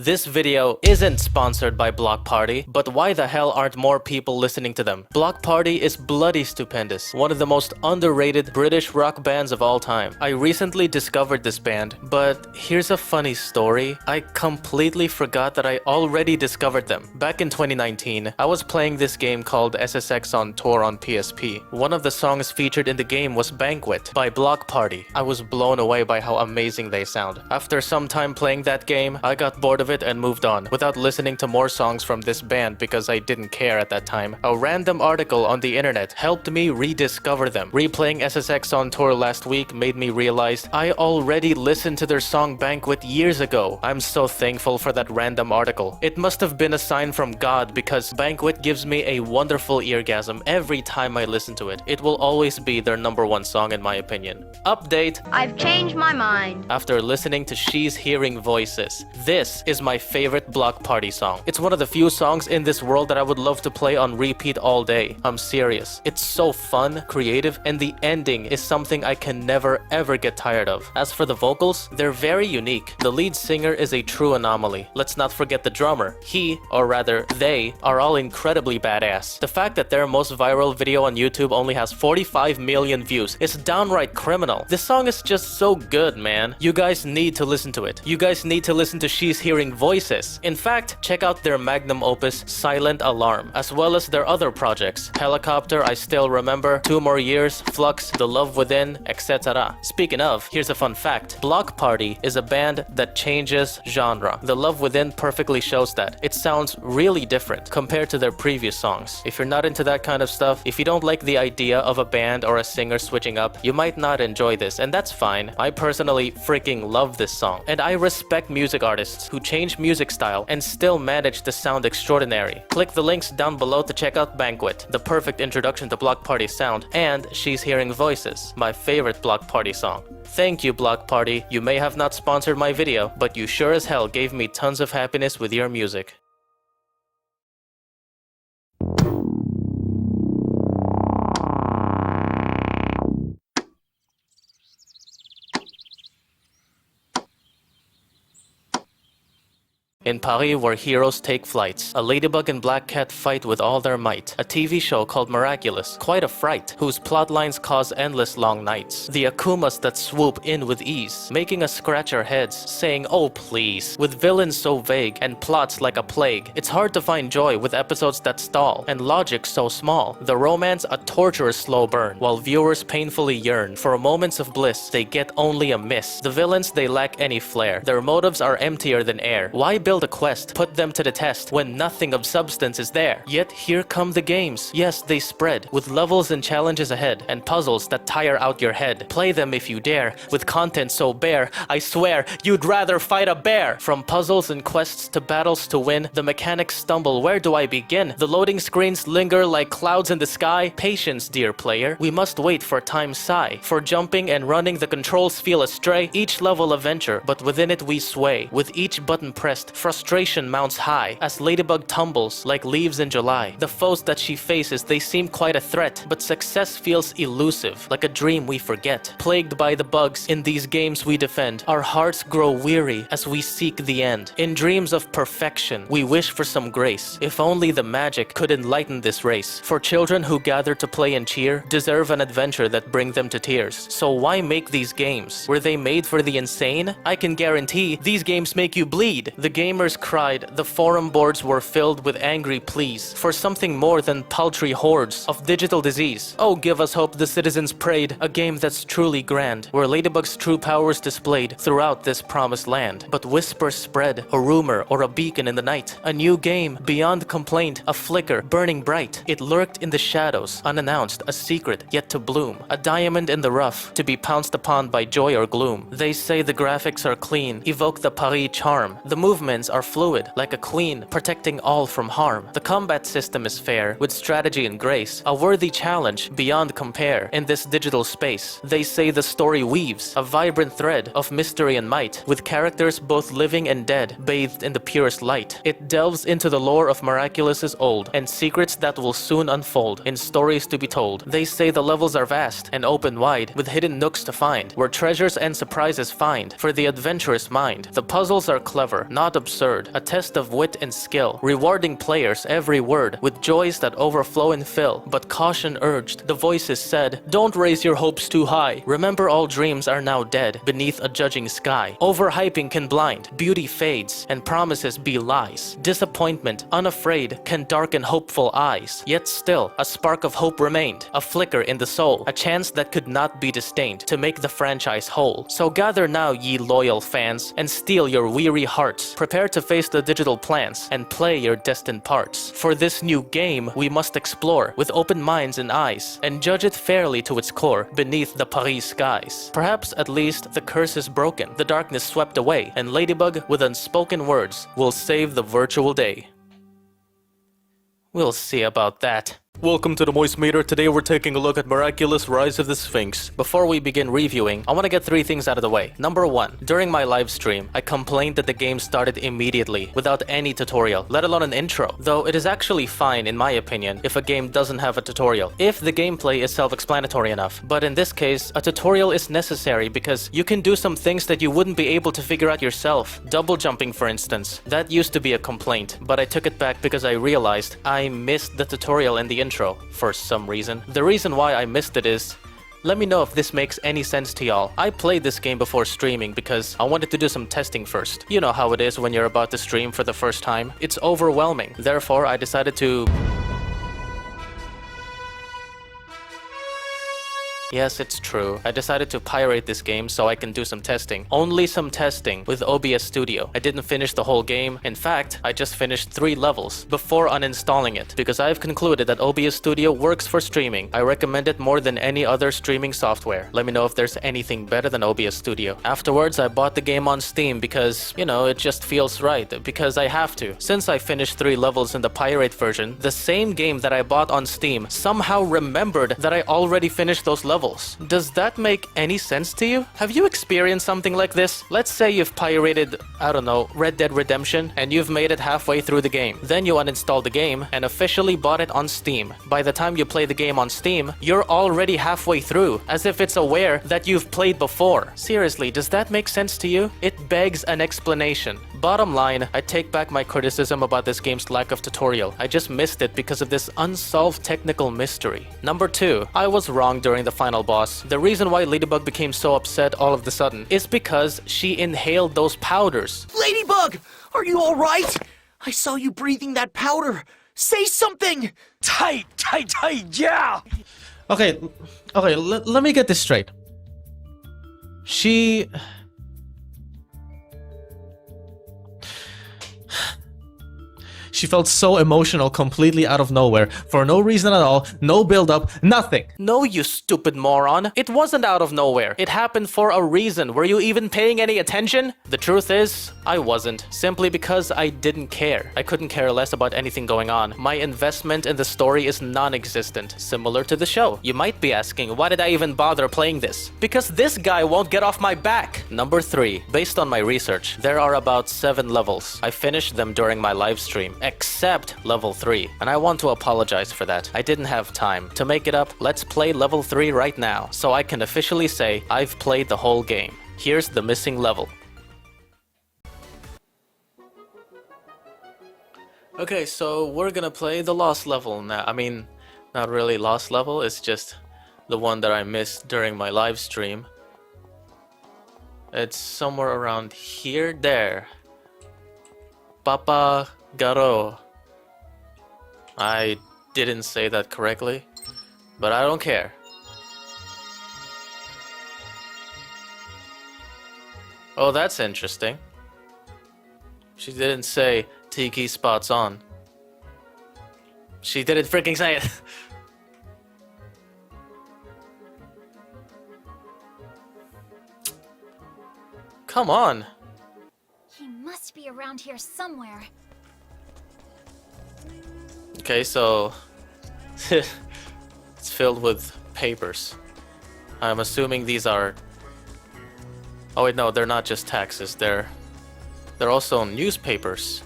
This video isn't sponsored by Block Party, but why the hell aren't more people listening to them? Block Party is bloody stupendous, one of the most underrated British rock bands of all time. I recently discovered this band, but here's a funny story. I completely forgot that I already discovered them. Back in 2019, I was playing this game called SSX on Tour on PSP. One of the songs featured in the game was Banquet by Block Party. I was blown away by how amazing they sound. After some time playing that game, I got bored of it and moved on, without listening to more songs from this band because I didn't care at that time. A random article on the internet helped me rediscover them. Replaying SSX on Tour last week made me realize I already listened to their song Banquet years ago. I'm so thankful for that random article. It must have been a sign from God because Banquet gives me a wonderful eargasm every time I listen to it. It will always be their #1 song in my opinion. Update: I've changed my mind. After listening to She's Hearing Voices, this is my favorite Block Party song. It's one of the few songs in this world that I would love to play on repeat all day. I'm serious. It's so fun, creative, and the ending is something I can never ever get tired of. As for the vocals, they're very unique. The lead singer is a true anomaly. Let's not forget the drummer. He, or rather they, are all incredibly badass. The fact that their most viral video on YouTube only has 45 million views is downright criminal. This song is just so good, man. You guys need to listen to it. You guys need to listen to She's Hearing Voices. In fact, check out their magnum opus Silent Alarm, as well as their other projects: Helicopter, I Still Remember, 2 More Years, Flux, The Love Within, etc. Speaking of, here's a fun fact. Block Party is a band that changes genre. The Love Within perfectly shows that. It sounds really different compared to their previous songs. If you're not into that kind of stuff, if you don't like the idea of a band or a singer switching up, you might not enjoy this, and that's fine. I personally freaking love this song, and I respect music artists who change music style and still manage to sound extraordinary. Click the links down below to check out Banquet, the perfect introduction to Block Party sound, and She's Hearing Voices, my favorite Block Party song. Thank you, Block Party. You may have not sponsored my video, but you sure as hell gave me tons of happiness with your music. In Paris, where heroes take flights, a ladybug and black cat fight with all their might. A TV show called Miraculous, quite a fright, whose plotlines cause endless long nights. The akumas that swoop in with ease, making us scratch our heads, saying, "Oh please." With villains so vague and plots like a plague, it's hard to find joy with episodes that stall and logic so small. The romance a torturous slow burn, while viewers painfully yearn for moments of bliss they get only a miss. The villains, they lack any flair. Their motives are emptier than air. Why build a quest, put them to the test when nothing of substance is there? Yet here come the games. Yes, they spread, with levels and challenges ahead, and puzzles that tire out your head. Play them if you dare, with content so bare, I swear you'd rather fight a bear. From puzzles and quests to battles to win, the mechanics stumble. Where do I begin? The loading screens linger like clouds in the sky. Patience, dear player, we must wait for time's sigh. For jumping and running, the controls feel astray. Each level a venture, but within it we sway. With each button pressed, frustration mounts high as Ladybug tumbles like leaves in July. The foes that she faces, they seem quite a threat, but success feels elusive, like a dream we forget. Plagued by the bugs in these games we defend, our hearts grow weary as we seek the end. In dreams of perfection, we wish for some grace. If only the magic could enlighten this race. For children who gather to play and cheer deserve an adventure that bring them to tears. So why make these games? Were they made for the insane? I can guarantee these games make you bleed. The gamers cried, the forum boards were filled with angry pleas for something more than paltry hordes of digital disease. Oh, give us hope, the citizens prayed, a game that's truly grand, where Ladybug's true powers displayed throughout this promised land. But whispers spread, a rumor or a beacon in the night, a new game beyond complaint, a flicker burning bright. It lurked in the shadows, unannounced, a secret yet to bloom, a diamond in the rough, to be pounced upon by joy or gloom. They say the graphics are clean, evoke the Paris charm. The movements are fluid, like a queen, protecting all from harm. The combat system is fair, with strategy and grace, a worthy challenge beyond compare in this digital space. They say the story weaves a vibrant thread of mystery and might, with characters both living and dead, bathed in the purest light. It delves into the lore of Miraculous's old, and secrets that will soon unfold in stories to be told. They say the levels are vast and open wide, with hidden nooks to find, where treasures and surprises find for the adventurous mind. The puzzles are clever, not obscure, absurd, a test of wit and skill, rewarding players every word with joys that overflow and fill. But caution urged, the voices said, don't raise your hopes too high. Remember all dreams are now dead beneath a judging sky. Overhyping can blind, beauty fades, and promises be lies. Disappointment, unafraid, can darken hopeful eyes. Yet still, a spark of hope remained, a flicker in the soul, a chance that could not be disdained to make the franchise whole. So gather now, ye loyal fans, and steel your weary hearts. Prepare to face the digital plans and play your destined parts. For this new game, we must explore with open minds and eyes, and judge it fairly to its core beneath the Paris skies. Perhaps at least the curse is broken, the darkness swept away, and Ladybug, with unspoken words, will save the virtual day. We'll see about that. Welcome to the Moist Meter. Today we're taking a look at Miraculous Rise of the Sphinx. Before we begin reviewing, I want to get 3 things out of the way. Number 1, during my live stream, I complained that the game started immediately, without any tutorial, let alone an intro. Though it is actually fine, in my opinion, if a game doesn't have a tutorial, if the gameplay is self-explanatory enough. But in this case, a tutorial is necessary because you can do some things that you wouldn't be able to figure out yourself. Double jumping, for instance. That used to be a complaint, but I took it back because I realized I missed the tutorial in the intro for some reason. The reason why I missed it is, let me know if this makes any sense to y'all. I played this game before streaming because I wanted to do some testing first. You know how it is when you're about to stream for the first time. It's overwhelming. Therefore, I decided to... Yes, it's true. I decided to pirate this game so I can do some testing. Only some testing with OBS Studio. I didn't finish the whole game. In fact, I just finished 3 levels before uninstalling it because I've concluded that OBS Studio works for streaming. I recommend it more than any other streaming software. Let me know if there's anything better than OBS Studio. Afterwards, I bought the game on Steam because, you know, it just feels right. Because I have to. Since I finished 3 levels in the pirate version, the same game that I bought on Steam somehow remembered that I already finished those levels. Does that make any sense to you? Have you experienced something like this? Let's say you've pirated, I don't know, Red Dead Redemption, and you've made it halfway through the game. Then you uninstalled the game and officially bought it on Steam. By the time you play the game on Steam, you're already halfway through, as if it's aware that you've played before. Seriously, does that make sense to you? It begs an explanation. Bottom line, I take back my criticism about this game's lack of tutorial. I just missed it because of this unsolved technical mystery. Number 2, I was wrong during the final boss. The reason why Ladybug became so upset all of the sudden is because she inhaled those powders. Ladybug! Are you alright? I saw you breathing that powder. Say something! Tight, yeah! Okay, let me get this straight. She felt so emotional completely out of nowhere, for no reason at all, no build-up, nothing. No, you stupid moron. It wasn't out of nowhere. It happened for a reason. Were you even paying any attention? The truth is, I wasn't. Simply because I didn't care. I couldn't care less about anything going on. My investment in the story is non-existent, similar to the show. You might be asking, why did I even bother playing this? Because this guy won't get off my back. Number 3, based on my research, there are about 7 levels. I finished them during my live stream. Except level 3, and I want to apologize for that. I didn't have time. To make it up, let's play level 3 right now, so I can officially say I've played the whole game. Here's the missing level. Okay, so we're gonna play the lost level now. I mean, not really lost level, it's just the one that I missed during my live stream. It's somewhere around here, there. Papa Garo. I didn't say that correctly, but I don't care. Oh, that's interesting. She didn't say Tiki spots on. She didn't freaking say it. Come on. He must be around here somewhere. Okay, so it's filled with papers. I'm assuming these are... Oh wait, no, they're not just taxes. They're also newspapers.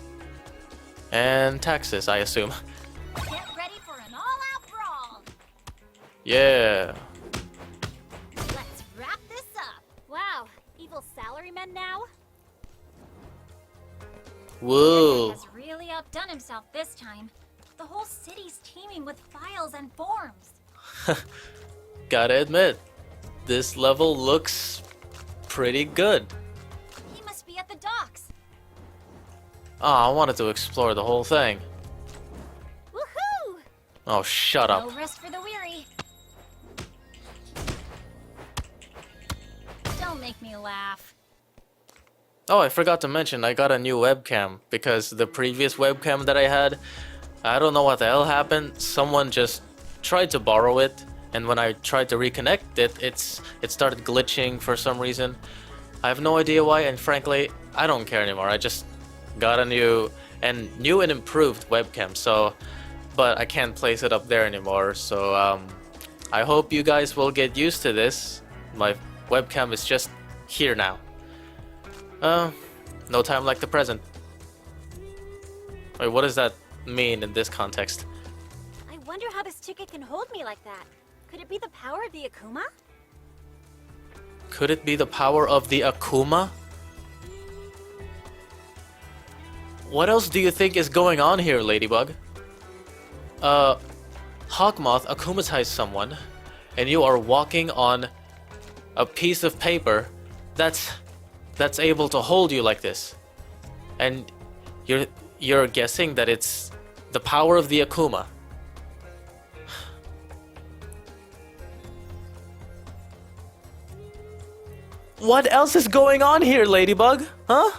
And taxes, I assume. Get ready for an all-out brawl. Yeah. Let's wrap this up. Wow, evil salarymen now? Whoa. Has really outdone himself this time. The whole city's teeming with files and forms. Gotta admit, this level looks pretty good. He must be at the docks. Oh, I wanted to explore the whole thing. Woohoo! Oh, shut up. No rest for the weary. Don't make me laugh. Oh, I forgot to mention, I got a new webcam because the previous webcam that I had, I don't know what the hell happened. Someone just tried to borrow it, and when I tried to reconnect it, it started glitching for some reason. I have no idea why, and frankly, I don't care anymore. I just got a new and improved webcam, so but I can't place it up there anymore. So I hope you guys will get used to this. My webcam is just here now. No time like the present. Wait, what does that mean in this context? I wonder how this ticket can hold me like that. Could it be the power of the Akuma? Could it be the power of the Akuma? What else do you think is going on here, Ladybug? Hawkmoth akumatized someone, and you are walking on a piece of paper that's able to hold you like this, and you're guessing that it's the power of the Akuma. What else is going on here, Ladybug? Huh?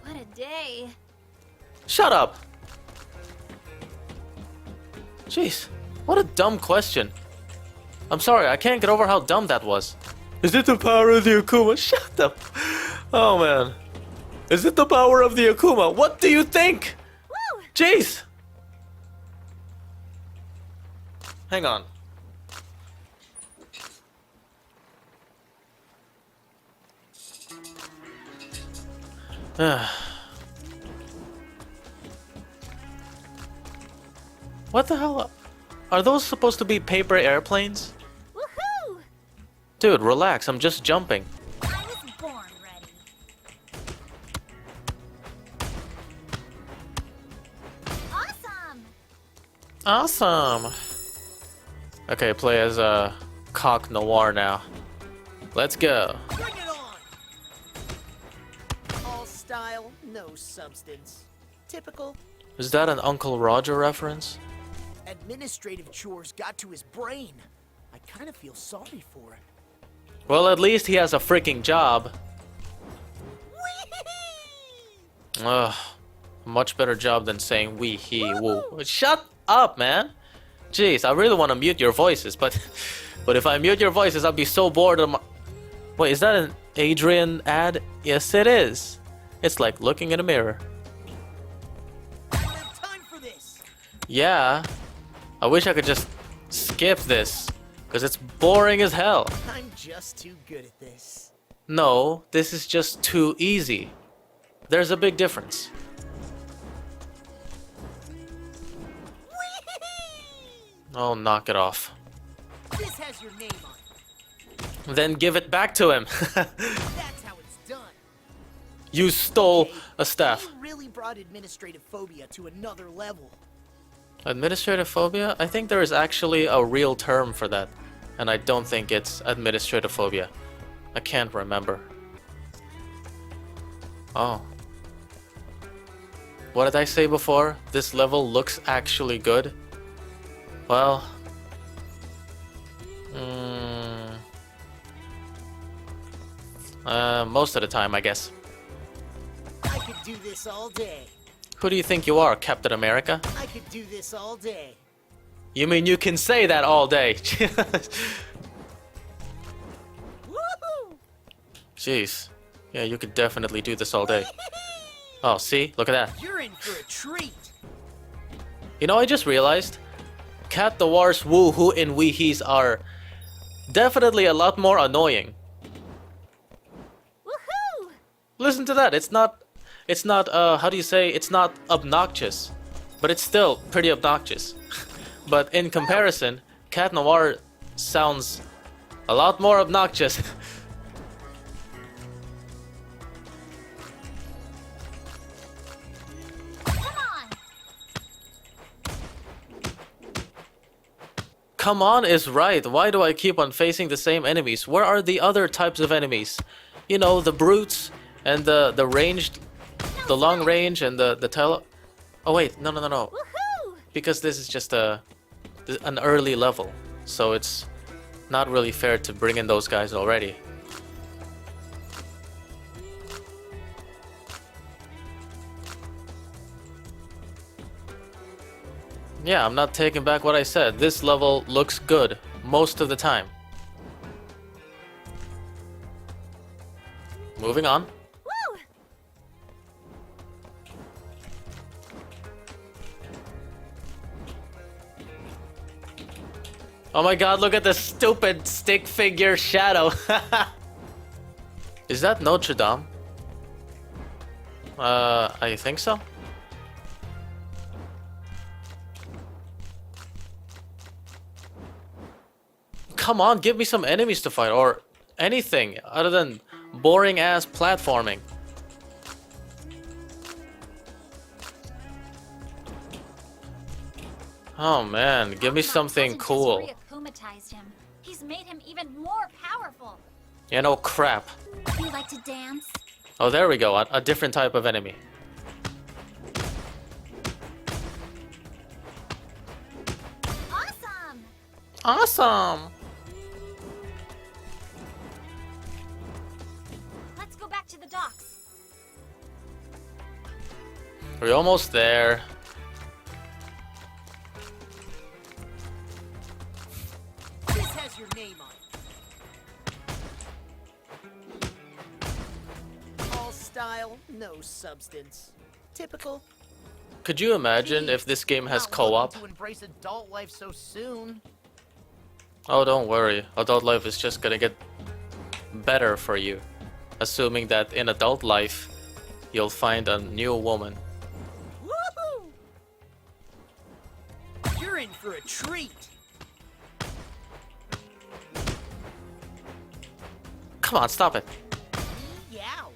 What a day. Shut up! Jeez, what a dumb question. I'm sorry, I can't get over how dumb that was. Is it the power of the Akuma? Shut up! Oh man. Is it the power of the Akuma? What do you think? Woo! Jeez! Hang on. What the hell? Are those supposed to be paper airplanes? Woohoo! Dude, relax, I'm just jumping. I was born ready. Awesome! Awesome! Okay, play as a cock noir now. Let's go. Bring it on! All style, no substance. Typical. Is that an Uncle Roger reference? Administrative chores got to his brain. I kind of feel sorry for him. Well, at least he has a freaking job. Ugh. Much better job than saying wee he woo. Shut up, man! Jeez, I really want to mute your voices, but if I mute your voices, I'll be so bored of my... Wait, is that an Adrian ad? Yes, it is. It's like looking in a mirror. I don't have time for this. Yeah. I wish I could just skip this, because it's boring as hell. I'm just too good at this. No, this is just too easy. There's a big difference. Oh, knock it off. This has your name on it. Then give it back to him. That's how it's done. You stole Jake, a staff. You really brought administrative phobia to another level. Administrative phobia? I think there is actually a real term for that. And I don't think it's administrative phobia. I can't remember. Oh. What did I say before? This level looks actually good? Well... most of the time, I guess. I could do this all day. Who do you think you are, Captain America? I could do this all day. You mean you can say that all day? Woohoo! Jeez. Yeah, you could definitely do this all day. Oh, see? Look at that. You're in for a treat. You know, I just realized Cat Noir's woo-hoo and wee-hees are definitely a lot more annoying. Woohoo! Listen to that. It's not, how do you say? It's not obnoxious, but it's still pretty obnoxious. But in comparison, Cat Noir sounds a lot more obnoxious. Come on is right. Why do I keep on facing the same enemies? Where are the other types of enemies? You know, the brutes and the ranged, the long range and the tele. Oh wait, no. Woohoo! Because this is just an early level, so it's not really fair to bring in those guys already. Yeah, I'm not taking back what I said. This level looks good most of the time. Moving on. Woo! Oh my god, look at the stupid stick figure shadow. Is that Notre Dame? I think so. Come on, give me some enemies to fight, or anything other than boring ass platforming. Oh man, give me something cool. Re-akumatized him. He's made him even more powerful. Yeah, no crap. You like to dance? Oh, there we go, a different type of enemy. Awesome! Awesome! Let's go back to the docks. We're almost there. This has your name on it. All style, no substance. Typical. Could you imagine if this game has Not co-op? looking to embrace adult life so soon. Oh, don't worry. Adult life is just gonna get better for you. Assuming that in adult life, you'll find a new woman. Woohoo! You're in for a treat. Come on, stop it. Yow.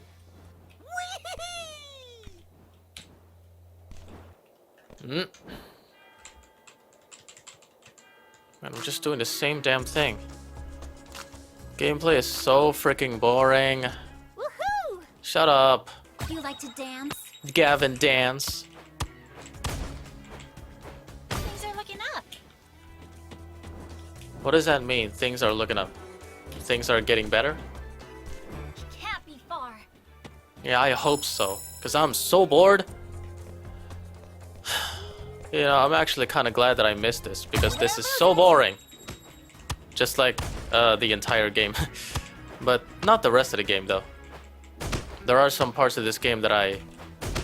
Whee! Man, I'm just doing the same damn thing. Gameplay is so freaking boring. Woohoo! Shut up. You like to dance? Gavin dance. Things are looking up. What does that mean? Things are looking up. Things are getting better? Can't be far. Yeah, I hope so. Because I'm so bored. You know, I'm actually kind of glad that I missed this. Because this is so boring. Just like the entire game. But not the rest of the game, though. There are some parts of this game that I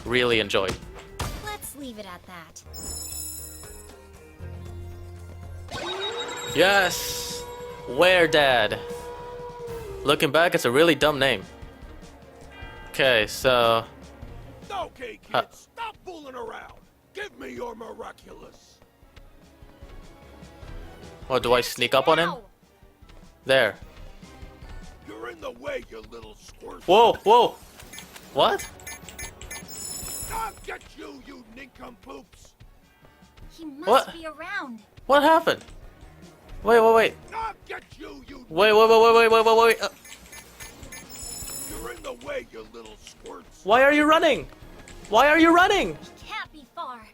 really enjoyed. Let's leave it at that. Yes! Where Dad? Looking back, it's a really dumb name. Okay, so... Okay, kids, stop fooling around. Give me your Miraculous. Oh, do I sneak up on him? Ow! There. You're in the way, you little squirt. Whoa, whoa! What? I'll get you, you nincompoops. He must What? be around. What happened? Wait. I'll get you, you. Wait. You're in the way, you little squirts. Why are you running? Why are you running? Can't be far.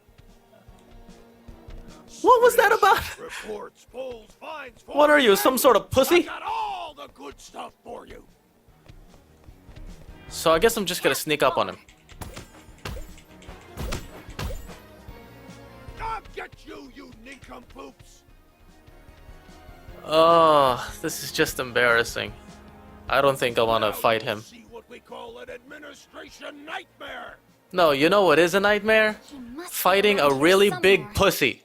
What was that about? Reports, polls, fines. What are you, some sort of I pussy? got all the good stuff for you. So I guess I'm just gonna sneak up on him. I'll get you, you nincompoops. Oh, this is just embarrassing. I don't think I want to Now fight you'll him. See what we call an administration nightmare. No, you know what is a nightmare? He must be Fighting a around here really big somewhere. pussy.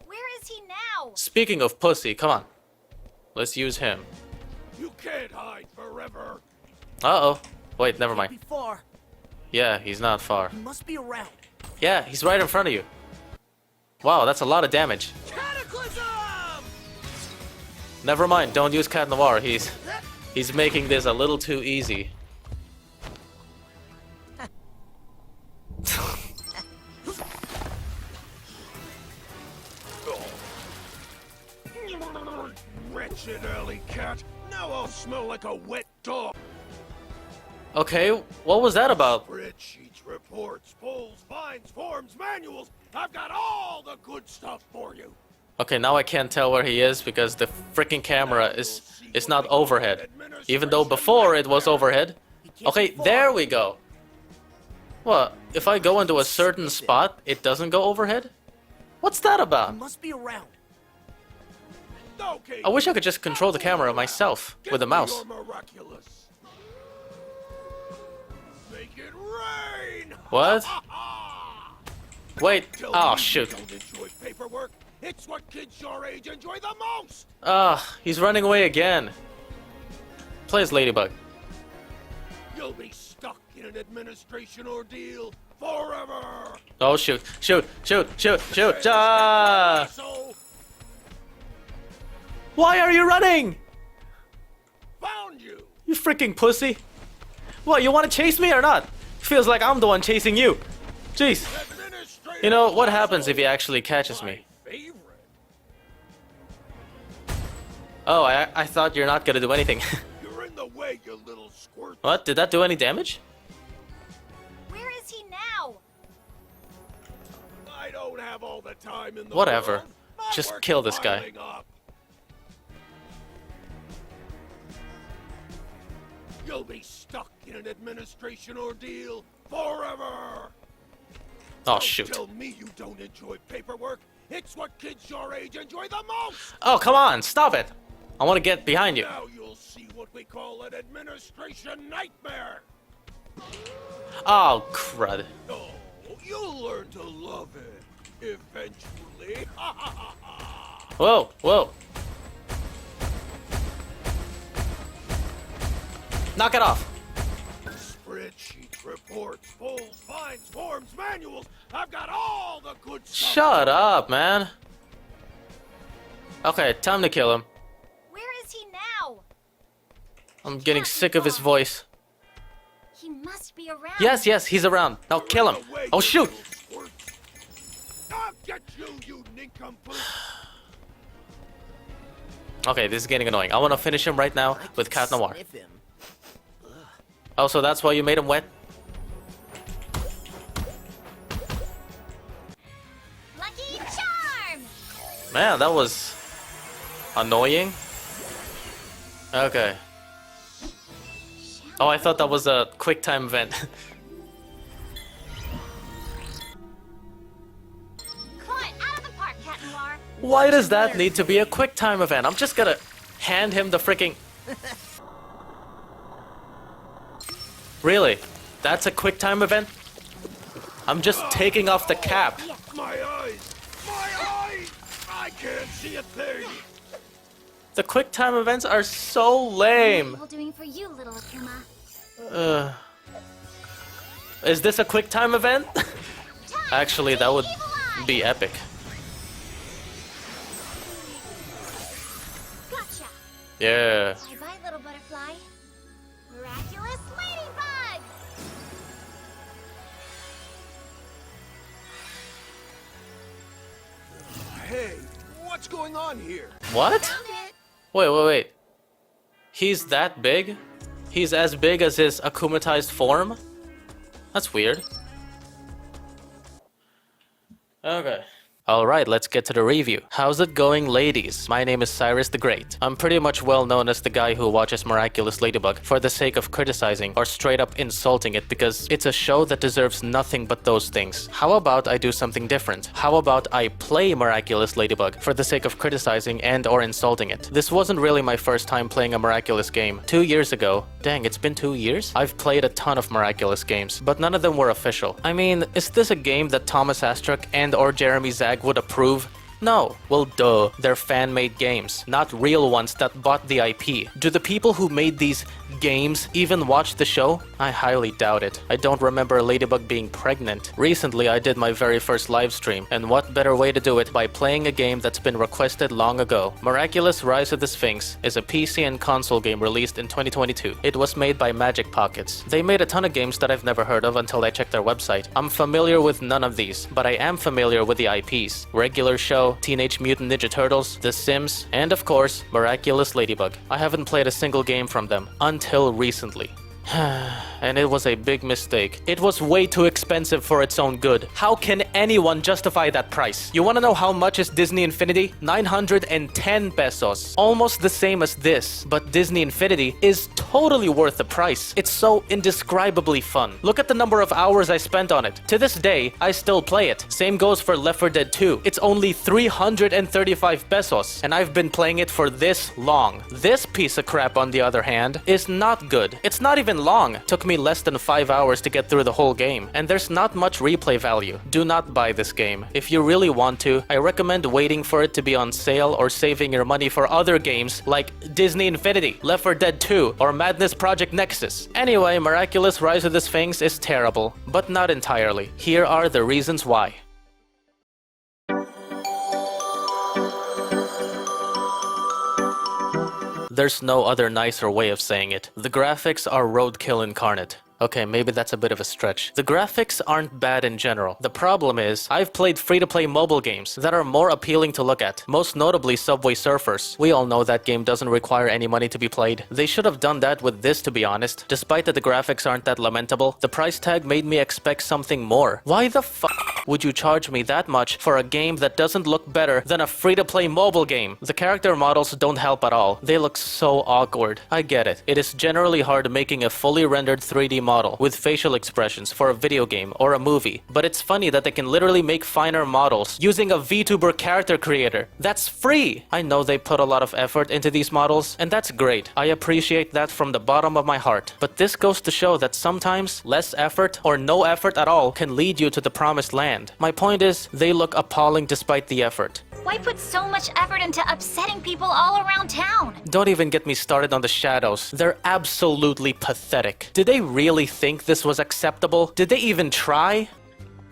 Where is he now? Speaking of pussy, come on. Let's use him. You can't hide forever. Uh-oh. Wait, never Can't mind. be far. Yeah, he's not far. He must be around. Yeah, he's right in front of you. Wow, that's a lot of damage. Cataclysm! Never mind, don't use Cat Noir. He's making this a little too easy. Wretched alley cat. Now I'll smell like a wet dog. Okay, what was that about? Spreadsheets, reports, polls, fines, forms, manuals. I've got all the good stuff for you. Okay, now I can't tell where he is because the freaking camera is not overhead. Even though before it was overhead. Okay, there we go. What? If I go into a certain spot, it doesn't go overhead? What's that He about? must be around. Okay, I wish I could just control the camera myself with a mouse. Give me your Miraculous. Make it rain. What? Wait. Tell Oh, me shoot. You don't enjoy paperwork. It's what kids your age enjoy the most. Ah, he's running away again. Play as Ladybug. You'll be stuck in an administration ordeal forever. Oh, shoot. Shoot, shoot, shoot, shoot. Ah! So Why are you running? found you. You freaking pussy. What, you want to chase me or not? Feels like I'm the one chasing you. Jeez. Administrator You know, what happens if he actually catches me? favorite. Oh, I thought you're not gonna do anything. You're in the way, you little squirt. What? Did that do any damage? Where is he now? I don't have all the time in the Whatever. world. My Just work's kill this guy. piling up. You'll be stuck in an administration ordeal forever. Oh, Don't shoot. tell me you don't enjoy paperwork. It's what kids your age enjoy the most. Oh, come on. Stop it. I want to get behind you. Now you'll see what we call an administration nightmare. Oh, crud. Oh, you'll learn to love it eventually. Whoa, whoa. Knock it off. Spreadsheets, reports, polls, fines, forms, manuals. I've got all the good stuff. Shut up, man. Okay, time to kill him. Where is he now? I'm getting sick of his voice. He must be around. Yes, yes, he's around. Now kill him. Away, Oh, you shoot. little squirt. I'll get you, you nincompoop. Okay, this is getting annoying. I want to finish him right now with Cat Noir. Sniff him. Oh, so that's why you made him wet? Lucky charm. Man, that was annoying. Okay. Oh, I thought that was a quick time event. Come on, out of the park, Cat Noir. Why does that need to be a quick time event? I'm just gonna hand him the freaking... Really? That's a quick time event? I'm just taking off the cap. My eyes! My eyes! I can't see a thing! The quick time events are so lame. All doing for you, little Akuma. Is this a quick time event? Actually, that would be epic. Gotcha. Yeah. Bye-bye, little butterfly. Miraculous ladybug. Hey, what's going on here? What? Found it. Wait, wait, wait. He's that big? He's as big as his akumatized form? That's weird. Okay. Alright, let's get to the review. How's it going, ladies? My name is Cyrus the Great. I'm pretty much well known as the guy who watches Miraculous Ladybug for the sake of criticizing or straight up insulting it because it's a show that deserves nothing but those things. How about I do something different? How about I play Miraculous Ladybug for the sake of criticizing and or insulting it? This wasn't really my first time playing a Miraculous game. 2 years ago, dang, it's been 2 years? I've played a ton of Miraculous games, but none of them were official. I mean, is this a game that Thomas Astruck and or Jeremy Zag would approve? No. Well, duh. They're fan-made games, not real ones that bought the IP. Do the people who made these games even watch the show? I highly doubt it. I don't remember Ladybug being pregnant. Recently, I did my very first live stream, and what better way to do it by playing a game that's been requested long ago. Miraculous Rise of the Sphinx is a PC and console game released in 2022. It was made by Magic Pockets. They made a ton of games that I've never heard of until I checked their website. I'm familiar with none of these, but I am familiar with the IPs. Regular Show, Mario, Teenage Mutant Ninja Turtles, The Sims, and of course, Miraculous Ladybug. I haven't played a single game from them until recently. And it was a big mistake. It was way too expensive for its own good. How can anyone justify that price? You wanna know how much is Disney Infinity? 910 pesos. Almost the same as this, but Disney Infinity is totally worth the price. It's so indescribably fun. Look at the number of hours I spent on it. To this day, I still play it. Same goes for Left 4 Dead 2. It's only 335 pesos, and I've been playing it for this long. This piece of crap, on the other hand, is not good. It's not even long. Took me less than 5 hours to get through the whole game, and there's not much replay value. Do not buy this game. If you really want to, I recommend waiting for it to be on sale or saving your money for other games like Disney Infinity, Left 4 Dead 2, or Madness Project Nexus. Anyway, Miraculous Rise of the Sphinx is terrible, but not entirely. Here are the reasons why. There's no other nicer way of saying it. The graphics are roadkill incarnate. Okay, maybe that's a bit of a stretch. The graphics aren't bad in general. The problem is, I've played free-to-play mobile games that are more appealing to look at. Most notably Subway Surfers. We all know that game doesn't require any money to be played. They should have done that with this, to be honest. Despite that the graphics aren't that lamentable, the price tag made me expect something more. Why the fuck would you charge me that much for a game that doesn't look better than a free-to-play mobile game? The character models don't help at all. They look so awkward. I get it. It is generally hard making a fully rendered 3D model with facial expressions for a video game or a movie, but it's funny that they can literally make finer models using a VTuber character creator. That's free! I know they put a lot of effort into these models, and that's great. I appreciate that from the bottom of my heart. But this goes to show that sometimes less effort or no effort at all can lead you to the promised land. My point is, they look appalling despite the effort. Why put so much effort into upsetting people all around town? Don't even get me started on the shadows. They're absolutely pathetic. Did they really think this was acceptable? Did they even try?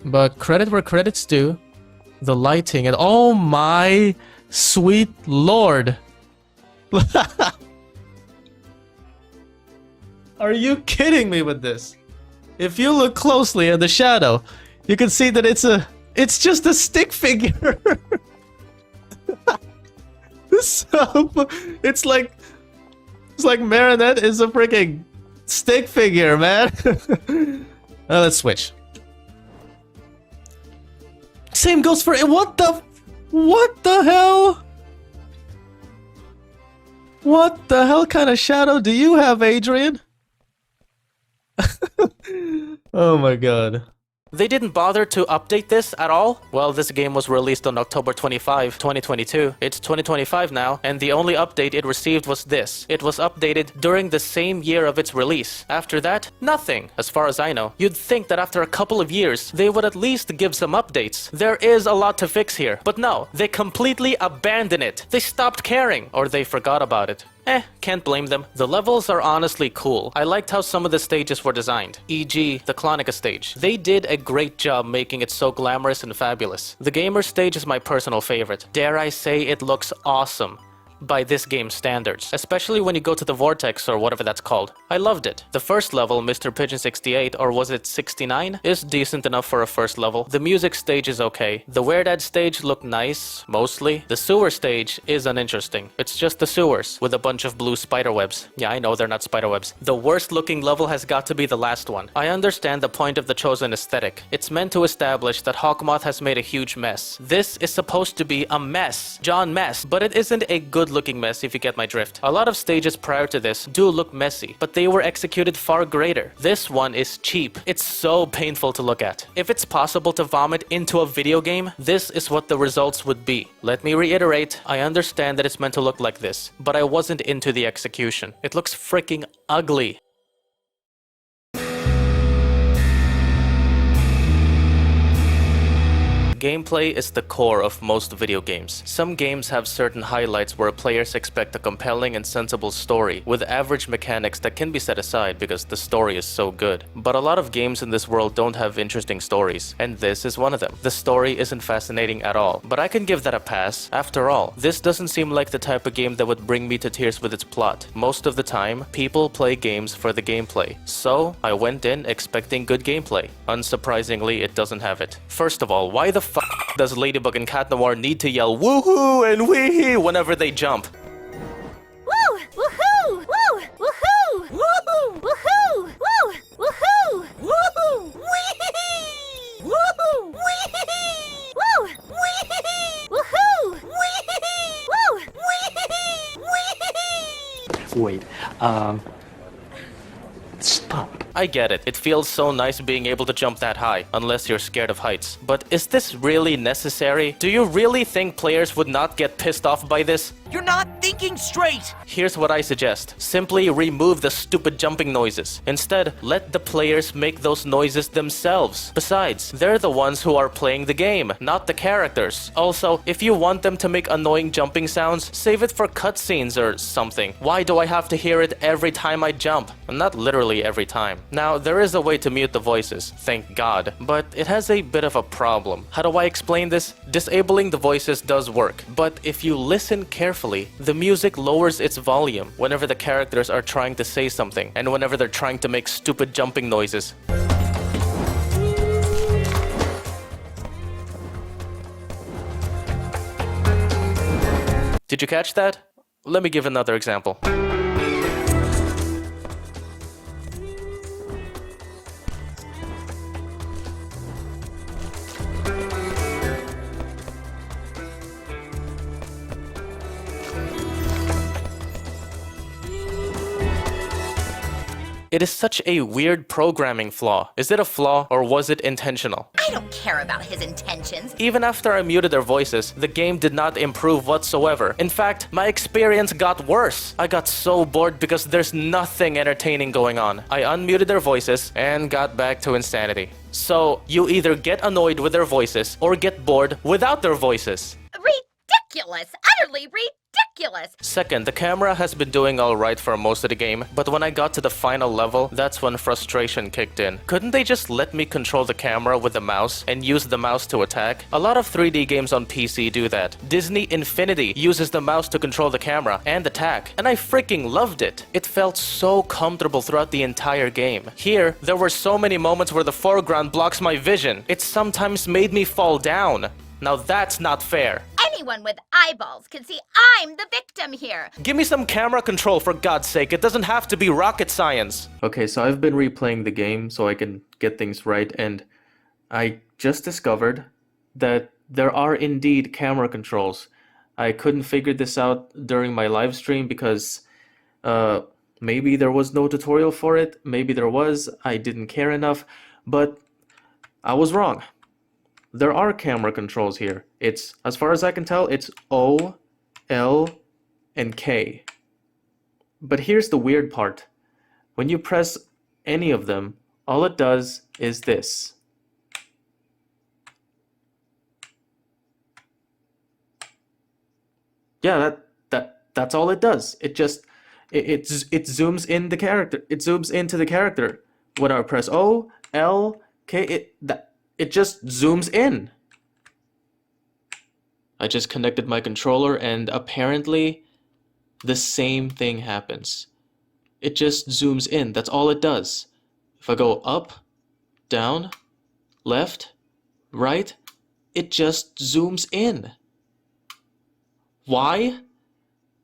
But credit where credit's due. The lighting and oh my sweet lord. Are you kidding me with this? If you look closely at the shadow, you can see that it's just a stick figure. So, it's like Marinette is a freaking stick figure, man. Let's switch. Same goes for what the hell? What the hell kind of shadow do you have, Adrian? Oh my god. They didn't bother to update this at all? Well, this game was released on October 25, 2022. It's 2025 now, and the only update it received was this. It was updated during the same year of its release. After that, nothing, as far as I know. You'd think that after a couple of years, they would at least give some updates. There is a lot to fix here, but no, they completely abandon it. They stopped caring, or they forgot about it. Can't blame them. The levels are honestly cool. I liked how some of the stages were designed, e.g. the Clonica stage. They did a great job making it so glamorous and fabulous. The Gamer stage is my personal favorite. Dare I say it looks awesome by this game's standards, especially when you go to the Vortex or whatever that's called. I loved it. The first level, Mr. Pigeon 68, or was it 69, is decent enough for a first level. The music stage is okay. The Weird Dad stage looked nice, mostly. The sewer stage is uninteresting. It's just the sewers with a bunch of blue spiderwebs. Yeah, I know they're not spiderwebs. The worst looking level has got to be the last one. I understand the point of the chosen aesthetic. It's meant to establish that Hawkmoth has made a huge mess. This is supposed to be a mess. John Mess, but it isn't a good looking mess, if you get my drift. A lot of stages prior to this do look messy, but they were executed far greater. This one is cheap. It's so painful to look at. If it's possible to vomit into a video game, this is what the results would be. Let me reiterate, I understand that it's meant to look like this, but I wasn't into the execution. It looks freaking ugly. Gameplay is the core of most video games. Some games have certain highlights where players expect a compelling and sensible story, with average mechanics that can be set aside because the story is so good. But a lot of games in this world don't have interesting stories, and this is one of them. The story isn't fascinating at all, but I can give that a pass. After all, this doesn't seem like the type of game that would bring me to tears with its plot. Most of the time, people play games for the gameplay. So, I went in expecting good gameplay. Unsurprisingly, it doesn't have it. First of all, why the does Ladybug and Cat Noir need to yell woohoo and wee whenever they jump? Woo! Woohoo! Woo! Woohoo! Woohoo! Woohoo! Woo! Woohoo! Woohoo! Wee! Woohoo! Wee! Woo! Wee! Woohoo! Wee! Woo! Wee! Wait, stop. I get it. It feels so nice being able to jump that high, unless you're scared of heights. But is this really necessary? Do you really think players would not get pissed off by this? You're not thinking straight! Here's what I suggest. Simply remove the stupid jumping noises. Instead, let the players make those noises themselves. Besides, they're the ones who are playing the game, not the characters. Also, if you want them to make annoying jumping sounds, save it for cutscenes or something. Why do I have to hear it every time I jump? Not literally every time. Now, there is a way to mute the voices, thank God, but it has a bit of a problem. How do I explain this? Disabling the voices does work, but if you listen carefully, the music lowers its volume whenever the characters are trying to say something and whenever they're trying to make stupid jumping noises. Did you catch that? Let me give another example. It is such a weird programming flaw. Is it a flaw or was it intentional? I don't care about his intentions. Even after I muted their voices, the game did not improve whatsoever. In fact, my experience got worse. I got so bored because there's nothing entertaining going on. I unmuted their voices and got back to insanity. So, you either get annoyed with their voices or get bored without their voices. Ridiculous! Utterly ridiculous! Second, the camera has been doing alright for most of the game, but when I got to the final level, that's when frustration kicked in. Couldn't they just let me control the camera with the mouse and use the mouse to attack? A lot of 3D games on PC do that. Disney Infinity uses the mouse to control the camera and attack, and I freaking loved it. It felt so comfortable throughout the entire game. Here, there were so many moments where the foreground blocks my vision. It sometimes made me fall down. Now that's not fair. Anyone with eyeballs can see I'm the victim here. Give me some camera control for God's sake. It doesn't have to be rocket science. Okay, so I've been replaying the game so I can get things right, and I just discovered that there are indeed camera controls. I couldn't figure this out during my live stream because maybe there was no tutorial for it. Maybe there was. I didn't care enough, but I was wrong. There are camera controls here. It's, as far as I can tell, it's O, L, and K. But here's the weird part. When you press any of them, all it does is this. Yeah, that's all it does. It just it zooms in the character. It zooms into the character. When I press O, L, K, it just zooms in. I just connected my controller and apparently the same thing happens. It just zooms in. That's all it does. If I go up, down, left, right, it just zooms in. Why?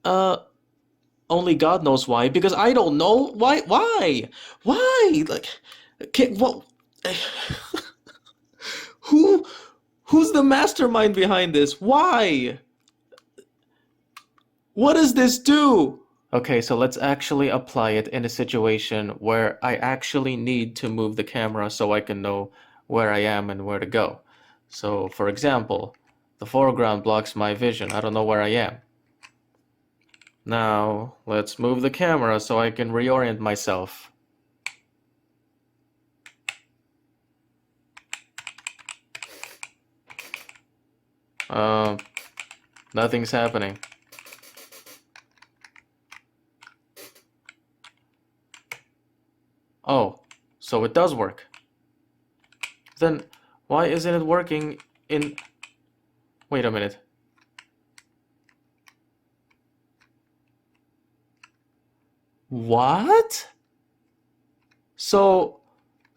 Only God knows why, because I don't know why. Why? Like, okay, what? Who's the mastermind behind this? Why? What does this do? Okay, so let's actually apply it in a situation where I actually need to move the camera so I can know where I am and where to go. So, for example, the foreground blocks my vision. I don't know where I am. Now, let's move the camera so I can reorient myself. Nothing's happening. Oh, so it does work. Then why isn't it working in... Wait a minute. What? So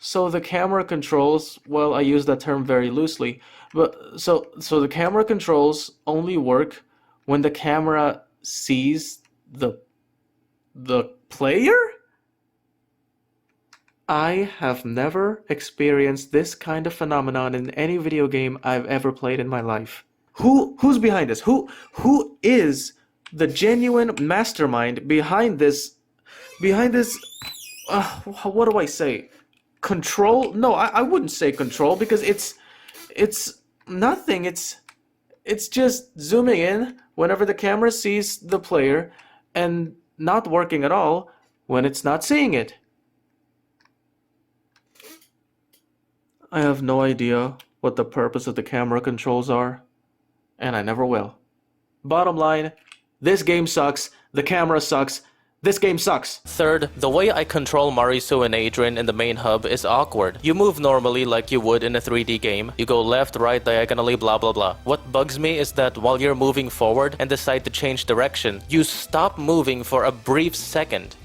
So the camera controls, well, I use that term very loosely, but so the camera controls only work when the camera sees the player? I have never experienced this kind of phenomenon in any video game I've ever played in my life. Who's behind this? Who is the genuine mastermind behind this what do I say? Control? No, I wouldn't say control because it's nothing. It's just zooming in whenever the camera sees the player and not working at all when it's not seeing it. I have no idea what the purpose of the camera controls are, and I never will. Bottom line, this game sucks, the camera sucks, this game sucks. Third, the way I control Marisu and Adrian in the main hub is awkward. You move normally like you would in a 3D game. You go left, right, diagonally, blah blah blah. What bugs me is that while you're moving forward and decide to change direction, you stop moving for a brief second.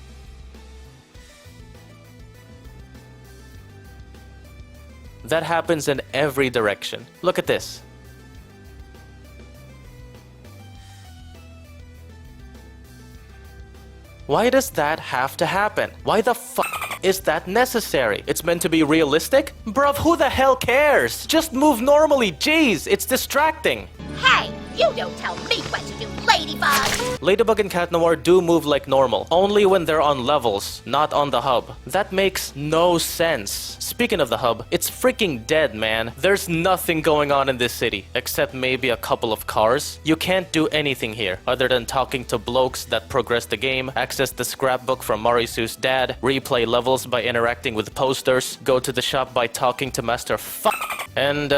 That happens in every direction. Look at this. Why does that have to happen? Why the fuck is that necessary? It's meant to be realistic? Bruv, who the hell cares? Just move normally, jeez, it's distracting. Hey, you don't tell me what to do, ladybug! Ladybug and Cat Noir do move like normal, only when they're on levels, not on the hub. That makes no sense. Speaking of the hub, it's freaking dead, man. There's nothing going on in this city, except maybe a couple of cars. You can't do anything here, other than talking to blokes that progress the game, access the scrapbook from Marisu's dad, replay levels by interacting with posters, go to the shop by talking to Master F***, and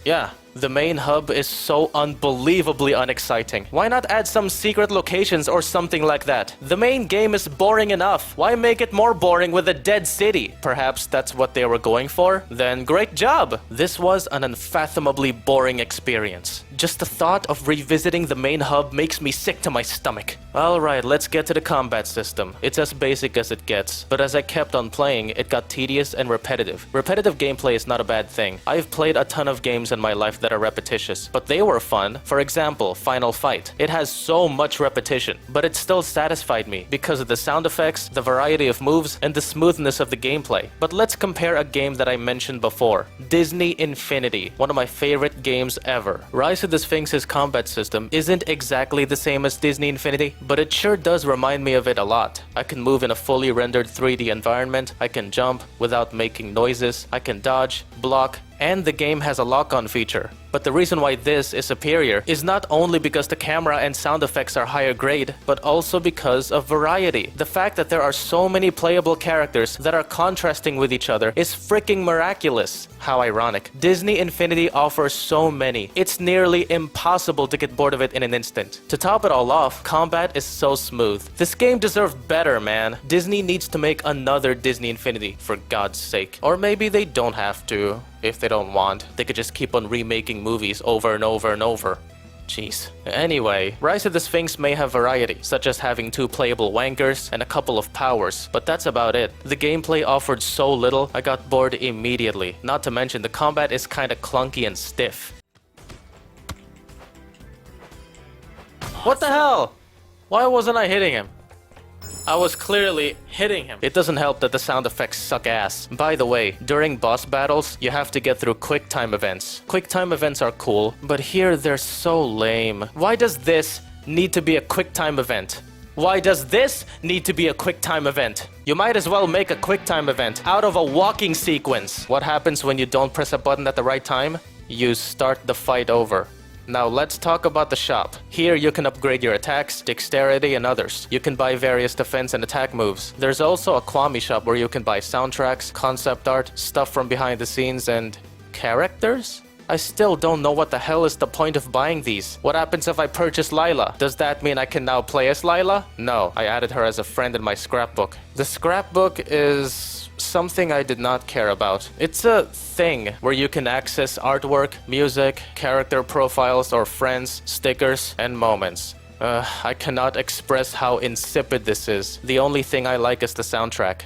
yeah. The main hub is so unbelievably unexciting. Why not add some secret locations or something like that? The main game is boring enough. Why make it more boring with a dead city? Perhaps that's what they were going for? Then great job! This was an unfathomably boring experience. Just the thought of revisiting the main hub makes me sick to my stomach. Alright, let's get to the combat system. It's as basic as it gets, but as I kept on playing, it got tedious and repetitive. Repetitive gameplay is not a bad thing. I've played a ton of games in my life that are repetitious, but they were fun. For example, Final Fight. It has so much repetition, but it still satisfied me because of the sound effects, the variety of moves, and the smoothness of the gameplay. But let's compare a game that I mentioned before, Disney Infinity, one of my favorite games ever. Rise of the Sphinx's combat system isn't exactly the same as Disney Infinity, but it sure does remind me of it a lot. I can move in a fully rendered 3D environment, I can jump without making noises, I can dodge, block, and the game has a lock-on feature. But the reason why this is superior is not only because the camera and sound effects are higher grade, but also because of variety. The fact that there are so many playable characters that are contrasting with each other is freaking miraculous. How ironic. Disney Infinity offers so many. It's nearly impossible to get bored of it in an instant. To top it all off, combat is so smooth. This game deserved better, man. Disney needs to make another Disney Infinity, for God's sake. Or maybe they don't have to. If they don't want, they could just keep on remaking movies over and over and over. Jeez. Anyway, Rise of the Sphinx may have variety, such as having 2 playable wankers and a couple of powers, but that's about it. The gameplay offered so little, I got bored immediately. Not to mention, the combat is kinda clunky and stiff. What the hell? Why wasn't I hitting him? I was clearly hitting him. It doesn't help that the sound effects suck ass. By the way, during boss battles, you have to get through quick time events. Quick time events are cool, but here they're so lame. Why does this need to be a quick time event? Why does this need to be a quick time event? You might as well make a quick time event out of a walking sequence. What happens when you don't press a button at the right time? You start the fight over. Now let's talk about the shop. Here you can upgrade your attacks, dexterity, and others. You can buy various defense and attack moves. There's also a Kwami shop where you can buy soundtracks, concept art, stuff from behind the scenes, and characters? I still don't know what the hell is the point of buying these. What happens if I purchase Lila? Does that mean I can now play as Lila? No, I added her as a friend in my scrapbook. The scrapbook is something I did not care about. It's a thing where you can access artwork, music, character profiles or friends, stickers, and moments. I cannot express how insipid this is. The only thing I like is the soundtrack.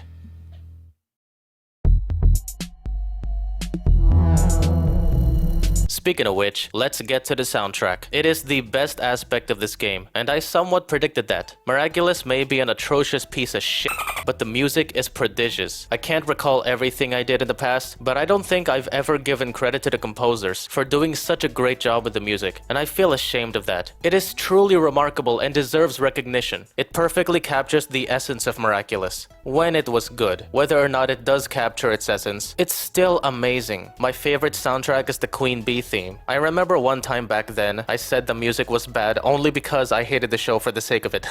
Speaking of which, let's get to the soundtrack. It is the best aspect of this game, and I somewhat predicted that. Miraculous may be an atrocious piece of shit, but the music is prodigious. I can't recall everything I did in the past, but I don't think I've ever given credit to the composers for doing such a great job with the music, and I feel ashamed of that. It is truly remarkable and deserves recognition. It perfectly captures the essence of Miraculous, when it was good. Whether or not it does capture its essence, it's still amazing. My favorite soundtrack is the Queen Bee theme. I remember one time back then, I said the music was bad only because I hated the show for the sake of it.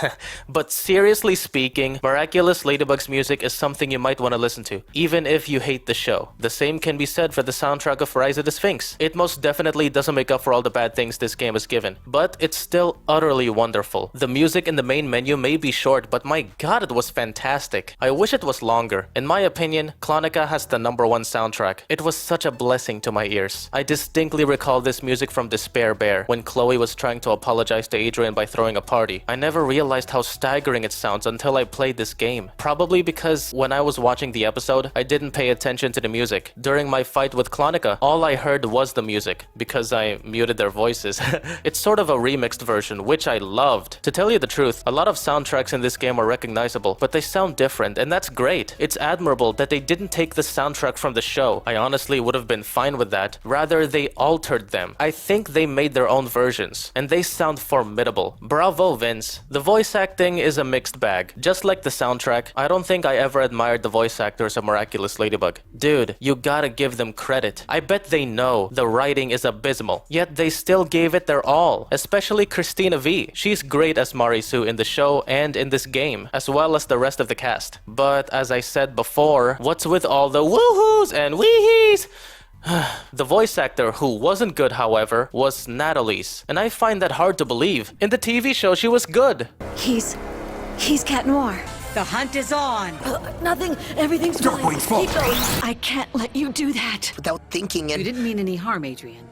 But seriously speaking, Miraculous Ladybug's music is something you might want to listen to, even if you hate the show. The same can be said for the soundtrack of Rise of the Sphinx. It most definitely doesn't make up for all the bad things this game has given, but it's still utterly wonderful. The music in the main menu may be short, but my god, it was fantastic. I wish it was longer. In my opinion, Clonica has the #1 soundtrack. It was such a blessing to my ears. I distinctly recall this music from Despair Bear, when Chloe was trying to apologize to Adrian by throwing a party. I never realized how staggering it sounds until I played this game. Probably because when I was watching the episode, I didn't pay attention to the music. During my fight with Clonica, all I heard was the music, because I muted their voices. It's sort of a remixed version, which I loved. To tell you the truth, a lot of soundtracks in this game are recognizable, but they sound different, and that's great. It's admirable that they didn't take the soundtrack from the show. I honestly would have been fine with that. Rather, they altered them. I think they made their own versions, and they sound formidable. Bravo, Vince. The voice acting is a mixed bag. Just like the soundtrack, I don't think I ever admired the voice actors of Miraculous Ladybug. Dude, you gotta give them credit. I bet they know the writing is abysmal, yet they still gave it their all. Especially Christina V. She's great as Marisu in the show and in this game, as well as the rest of the cast. But as I said before, what's with all the woohoos and weehees? The voice actor who wasn't good, however, was Natalie's, and I find that hard to believe. In the TV show, she was good. He's Cat Noir. The hunt is on. Nothing. Everything's Don't fine. wait, fall. Keep going. I can't let you do that. Without thinking You and... didn't mean any harm, Adrian.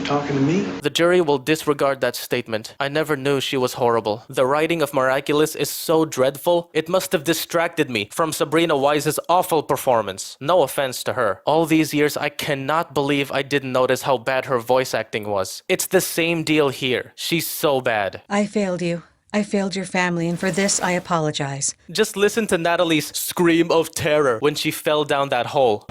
Talking to me? The jury will disregard that statement. I never knew she was horrible. The writing of Miraculous is so dreadful, it must have distracted me from Sabrina Wise's awful performance. No offense to her. All these years, I cannot believe I didn't notice how bad her voice acting was. It's the same deal here. She's so bad. I failed you. I failed your family, and for this, I apologize. Just listen to Natalie's scream of terror when she fell down that hole.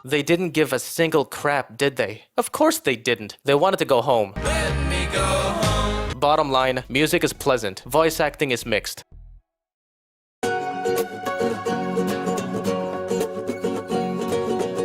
They didn't give a single crap, did they? Of course they didn't. They wanted to go home. Let me go home. Bottom line, music is pleasant. Voice acting is mixed.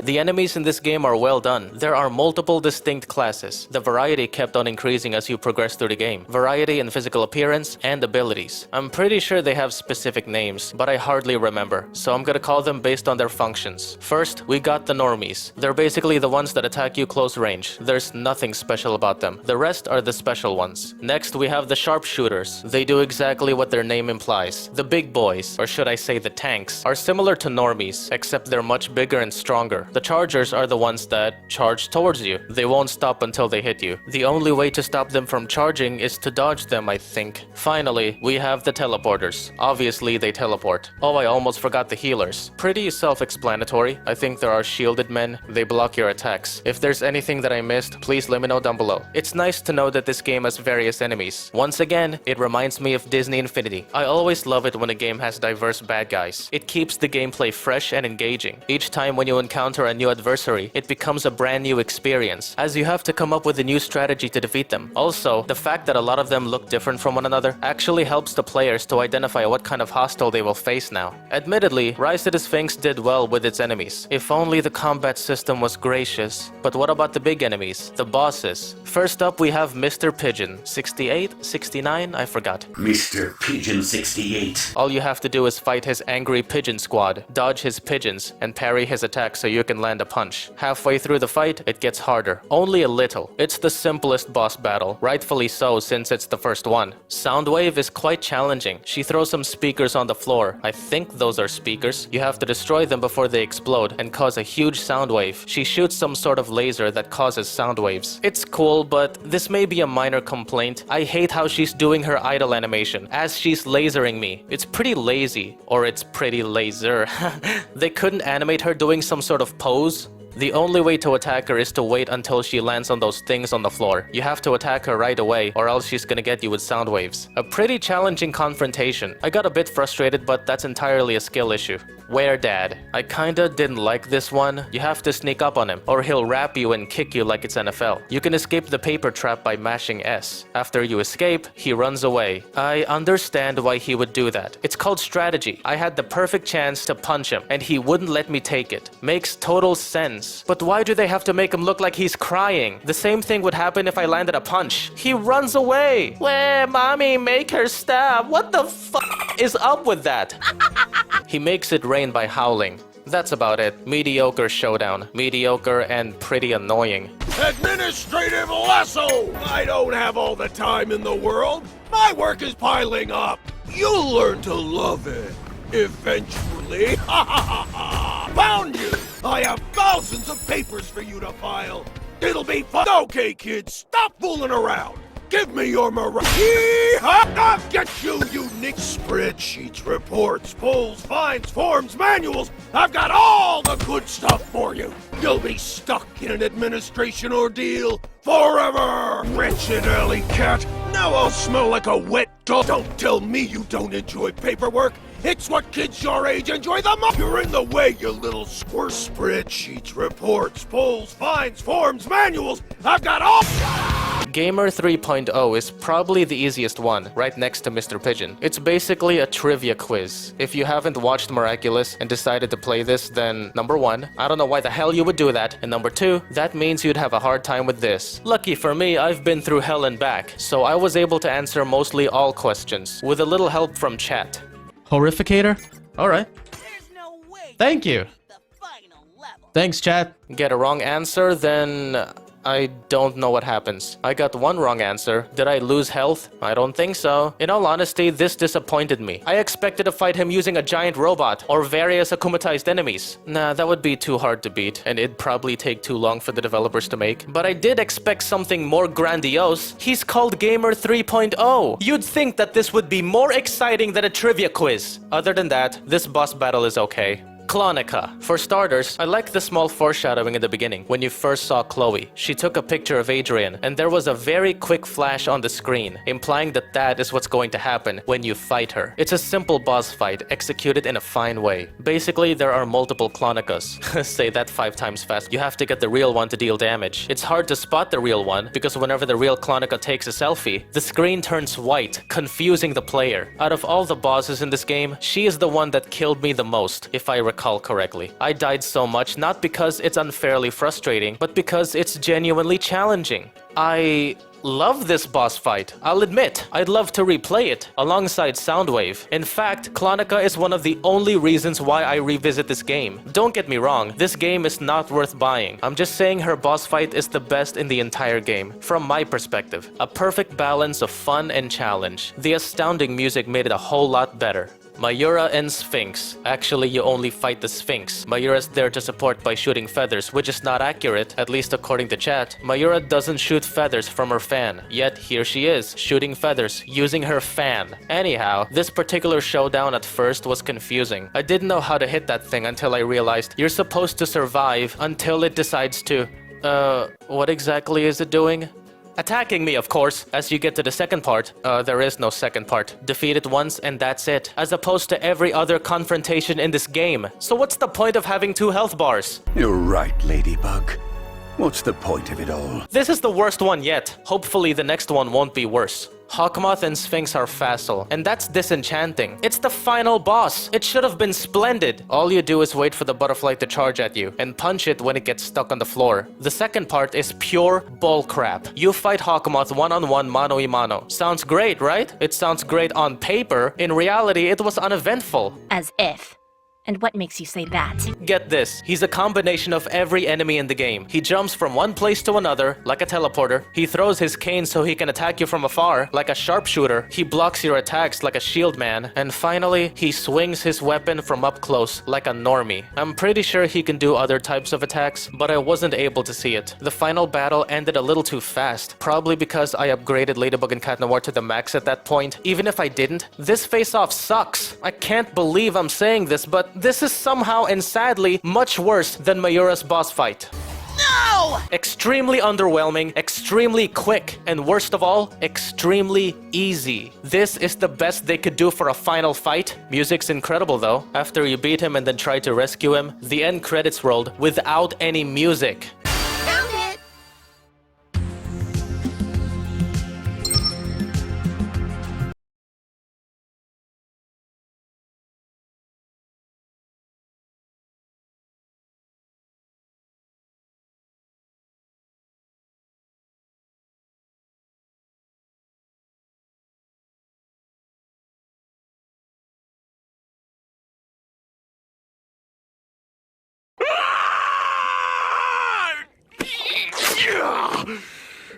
The enemies in this game are well done. There are multiple distinct classes. The variety kept on increasing as you progress through the game. Variety in physical appearance and abilities. I'm pretty sure they have specific names, but I hardly remember, so I'm gonna call them based on their functions. First, we got the normies. They're basically the ones that attack you close range. There's nothing special about them. The rest are the special ones. Next, we have the sharpshooters. They do exactly what their name implies. The big boys, or should I say the tanks, are similar to normies, except they're much bigger and stronger. The chargers are the ones that charge towards you. They won't stop until they hit you. The only way to stop them from charging is to dodge them, I think. Finally, we have the teleporters. Obviously, they teleport. Oh, I almost forgot the healers. Pretty self-explanatory. I think there are shielded men. They block your attacks. If there's anything that I missed, please let me know down below. It's nice to know that this game has various enemies. Once again, it reminds me of Disney Infinity. I always love it when a game has diverse bad guys. It keeps the gameplay fresh and engaging. Each time when you encounter a new adversary, it becomes a brand new experience, as you have to come up with a new strategy to defeat them. Also, the fact that a lot of them look different from one another actually helps the players to identify what kind of hostile they will face now. Admittedly, Rise of the Sphinx did well with its enemies. If only the combat system was gracious. But what about the big enemies? The bosses? First up, we have Mr. Pigeon. 68? 69? I forgot. Mr. Pigeon 68. All you have to do is fight his angry pigeon squad, dodge his pigeons, and parry his attacks so you can can land a punch. Halfway through the fight, it gets harder. Only a little. It's the simplest boss battle, rightfully so since it's the first one. Soundwave is quite challenging. She throws some speakers on the floor. I think those are speakers. You have to destroy them before they explode and cause a huge sound wave. She shoots some sort of laser that causes sound waves. It's cool, but this may be a minor complaint. I hate how she's doing her idle animation as she's lasering me. It's pretty lazy, or it's pretty laser. They couldn't animate her doing some sort of pose? The only way to attack her is to wait until she lands on those things on the floor. You have to attack her right away, or else she's gonna get you with sound waves. A pretty challenging confrontation. I got a bit frustrated, but that's entirely a skill issue. Where Dad? I kinda didn't like this one. You have to sneak up on him, or he'll wrap you and kick you like it's NFL. You can escape the paper trap by mashing S. After you escape, he runs away. I understand why he would do that. It's called strategy. I had the perfect chance to punch him, and he wouldn't let me take it. Makes total sense. But why do they have to make him look like he's crying? The same thing would happen if I landed a punch. He runs away. Where, mommy, make her stop. What the fuck is up with that? He makes it rain by howling. That's about it. Mediocre showdown. Mediocre and pretty annoying. Administrative lasso! I don't have all the time in the world. My work is piling up. You'll learn to love it. Eventually. Ha ha ha ha! Found you! I have thousands of papers for you to file. It'll be fun. Okay, kids, stop fooling around. Give me your I'll get you, unique spreadsheets, reports, polls, fines, forms, manuals. I've got all the good stuff for you. You'll be stuck in an administration ordeal forever. Wretched alley cat. Now I'll smell like a wet dog. Don't tell me you don't enjoy paperwork. It's what kids your age enjoy the most. You're in the way, you little squirt. Spreadsheets, reports, polls, fines, forms, manuals. I've got all... Gamer 3.0 is probably the easiest one, right next to Mr. Pigeon. It's basically a trivia quiz. If you haven't watched Miraculous and decided to play this, then number 1, I don't know why the hell you would do that, and number 2, that means you'd have a hard time with this. Lucky for me, I've been through hell and back, so I was able to answer mostly all questions, with a little help from chat. Horrificator? Alright. Thank you. Thanks, chat. Get a wrong answer, then... I don't know what happens. I got one wrong answer. Did I lose health? I don't think so. In all honesty, this disappointed me. I expected to fight him using a giant robot or various akumatized enemies. Nah, that would be too hard to beat, and it'd probably take too long for the developers to make. But I did expect something more grandiose. He's called Gamer 3.0. You'd think that this would be more exciting than a trivia quiz. Other than that, this boss battle is okay. Clonica. For starters, I like the small foreshadowing in the beginning. When you first saw Chloe, she took a picture of Adrian, and there was a very quick flash on the screen, implying that that is what's going to happen when you fight her. It's a simple boss fight, executed in a fine way. Basically, there are multiple Clonicas. Say that 5 times fast. You have to get the real one to deal damage. It's hard to spot the real one, because whenever the real Clonica takes a selfie, the screen turns white, confusing the player. Out of all the bosses in this game, she is the one that killed me the most, if I recall correctly. I died so much not because it's unfairly frustrating, but because it's genuinely challenging. I love this boss fight. I'll admit, I'd love to replay it alongside Soundwave. In fact, Clonica is one of the only reasons why I revisit this game. Don't get me wrong, this game is not worth buying. I'm just saying her boss fight is the best in the entire game, from my perspective. A perfect balance of fun and challenge. The astounding music made it a whole lot better. Mayura and Sphinx. Actually, you only fight the Sphinx. Mayura's there to support by shooting feathers, which is not accurate, at least according to chat. Mayura doesn't shoot feathers from her fan, yet here she is, shooting feathers, using her fan. Anyhow, this particular showdown at first was confusing. I didn't know how to hit that thing until I realized you're supposed to survive until it decides to... what exactly is it doing? Attacking me, of course. As you get to the second part, there is no second part. Defeat it once and that's it, as opposed to every other confrontation in this game. So what's the point of having 2 health bars? You're right, Ladybug. What's the point of it all? This is the worst one yet. Hopefully the next one won't be worse. Hawkmoth and Sphinx are facile, and that's disenchanting. It's the final boss. It should have been splendid. All you do is wait for the butterfly to charge at you, and punch it when it gets stuck on the floor. The second part is pure bullcrap. You fight Hawkmoth one-on-one, mano-y-mano. Sounds great, right? It sounds great on paper. In reality, it was uneventful. As if. And what makes you say that? Get this, he's a combination of every enemy in the game. He jumps from one place to another, like a teleporter. He throws his cane so he can attack you from afar, like a sharpshooter. He blocks your attacks like a shield man. And finally, he swings his weapon from up close, like a normie. I'm pretty sure he can do other types of attacks, but I wasn't able to see it. The final battle ended a little too fast, probably because I upgraded Ladybug and Cat Noir to the max at that point. Even if I didn't, this face-off sucks. I can't believe I'm saying this, but this is somehow and sadly much worse than Mayura's boss fight. No! Extremely underwhelming, extremely quick, and worst of all, extremely easy. This is the best they could do for a final fight. Music's incredible though. After you beat him and then try to rescue him, the end credits rolled without any music. Found it!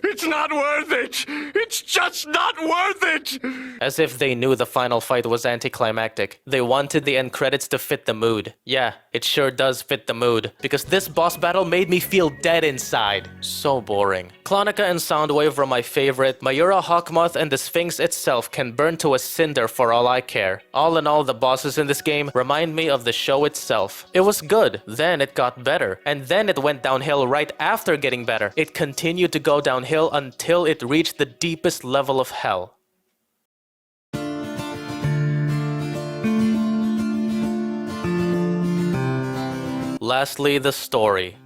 It's not worth it! It's just not worth it! As if they knew the final fight was anticlimactic. They wanted the end credits to fit the mood. Yeah, it sure does fit the mood, because this boss battle made me feel dead inside. So boring. Clonica and Soundwave were my favorite. Mayura, Hawkmoth, and the Sphinx itself can burn to a cinder for all I care. All in all, the bosses in this game remind me of the show itself. It was good, then it got better, and then it went downhill right after getting better. It continued to go downhill until it reached the deepest level of hell. Lastly, the story.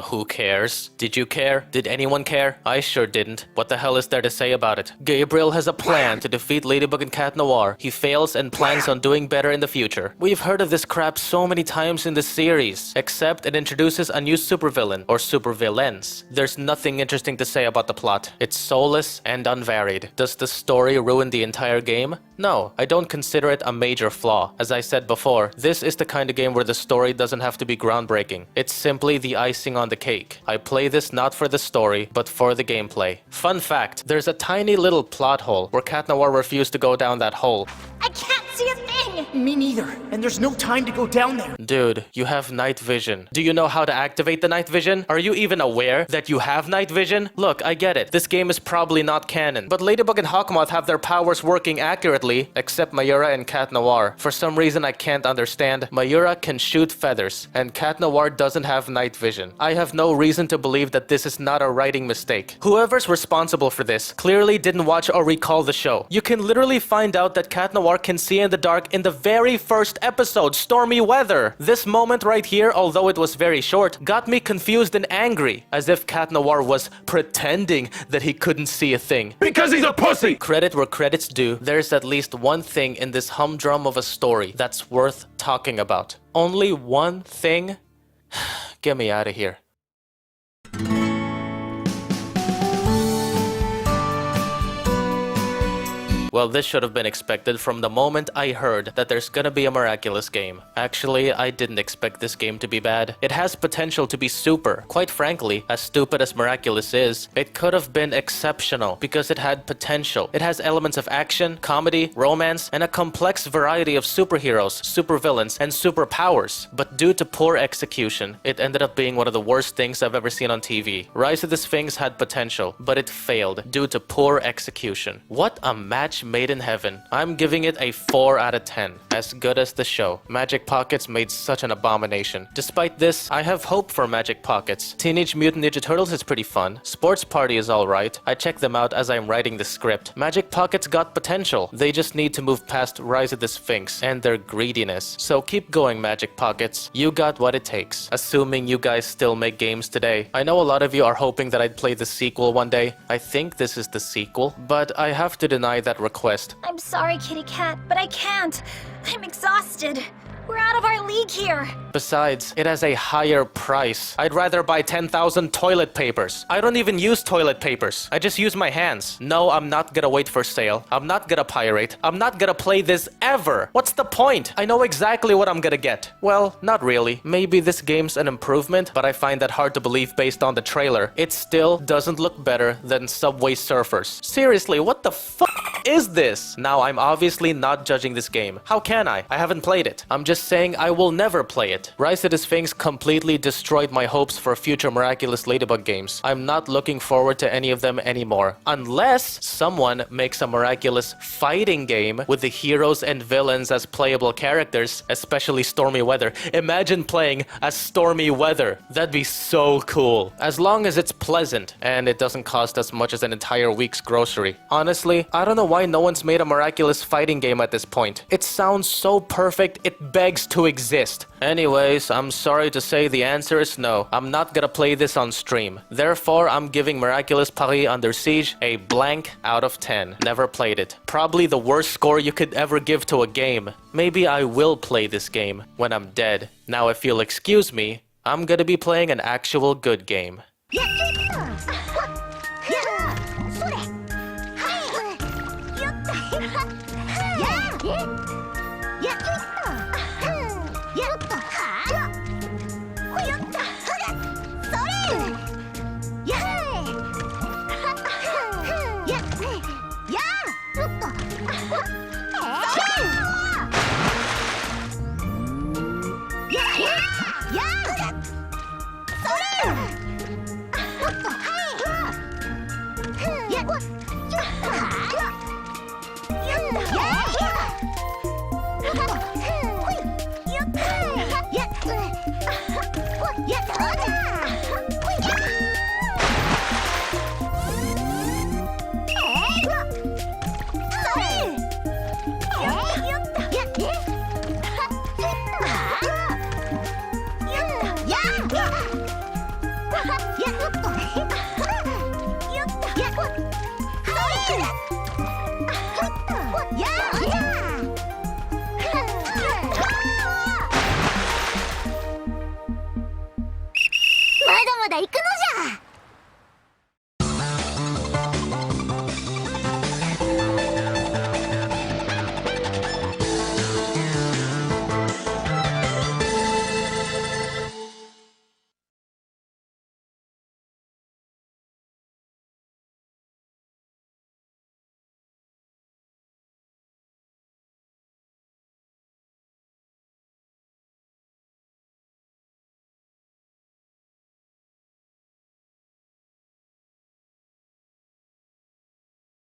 Who cares? Did you care? Did anyone care? I sure didn't. What the hell is there to say about it? Gabriel has a plan to defeat Ladybug and Cat Noir. He fails and plans on doing better in the future. We've heard of this crap so many times in the series, except it introduces a new supervillain, or supervillains. There's nothing interesting to say about the plot. It's soulless and unvaried. Does the story ruin the entire game? No, I don't consider it a major flaw. As I said before, this is the kind of game where the story doesn't have to be groundbreaking. It's simply the icing on the cake. I play this not for the story, but for the gameplay. Fun fact, there's a tiny little plot hole where Cat Noir refused to go down that hole. I can't see a thing! Me neither, and there's no time to go down there. Dude, you have night vision. Do you know how to activate the night vision? Are you even aware that you have night vision? Look, I get it. This game is probably not canon, but Ladybug and Hawkmoth have their powers working accurately, except Mayura and Cat Noir. For some reason I can't understand, Mayura can shoot feathers, and Cat Noir doesn't have night vision. I have no reason to believe that this is not a writing mistake. Whoever's responsible for this clearly didn't watch or recall the show. You can literally find out that Cat Noir can see in the dark in the very first episode, Stormy Weather. This moment right here, although it was very short, got me confused and angry, as if Cat Noir was pretending that he couldn't see a thing. Because he's a pussy! Credit where credit's due, there's at least one thing in this humdrum of a story that's worth talking about. Only one thing? Get me out of here. Well, this should have been expected from the moment I heard that there's gonna be a Miraculous game. Actually, I didn't expect this game to be bad. It has potential to be super. Quite frankly, as stupid as Miraculous is, it could have been exceptional because it had potential. It has elements of action, comedy, romance, and a complex variety of superheroes, supervillains, and superpowers. But due to poor execution, it ended up being one of the worst things I've ever seen on TV. Rise of the Sphinx had potential, but it failed due to poor execution. What a match made in heaven. I'm giving it a 4 out of 10. As good as the show. Magic Pockets made such an abomination. Despite this, I have hope for Magic Pockets. Teenage Mutant Ninja Turtles is pretty fun. Sports Party is alright. I check them out as I'm writing the script. Magic Pockets got potential. They just need to move past Rise of the Sphinx and their greediness. So keep going, Magic Pockets. You got what it takes. Assuming you guys still make games today. I know a lot of you are hoping that I'd play the sequel one day. I think this is the sequel, but I have to deny that request. I'm sorry, Kitty Cat, but I can't. I'm exhausted. We're out of our league here. Besides, it has a higher price. I'd rather buy 10,000 toilet papers. I don't even use toilet papers. I just use my hands. No, I'm not gonna wait for sale. I'm not gonna pirate. I'm not gonna play this ever. What's the point? I know exactly what I'm gonna get. Well, not really. Maybe this game's an improvement, but I find that hard to believe based on the trailer. It still doesn't look better than Subway Surfers. Seriously, what the fuck is this? Now, I'm obviously not judging this game. How can I? I haven't played it. I'm just saying I will never play it. Rise of the Sphinx completely destroyed my hopes for future Miraculous Ladybug games. I'm not looking forward to any of them anymore. Unless someone makes a Miraculous fighting game with the heroes and villains as playable characters, especially Stormy Weather. Imagine playing as Stormy Weather. That'd be so cool. As long as it's pleasant and it doesn't cost as much as an entire week's grocery. Honestly, I don't know why no one's made a Miraculous fighting game at this point. It sounds so perfect, it begs to exist. Anyways, I'm sorry to say the answer is no. I'm not gonna play this on stream. Therefore, I'm giving Miraculous Paris Under Siege a blank out of 10. Never played it. Probably the worst score you could ever give to a game. Maybe I will play this game when I'm dead. Now, if you'll excuse me, I'm gonna be playing an actual good game.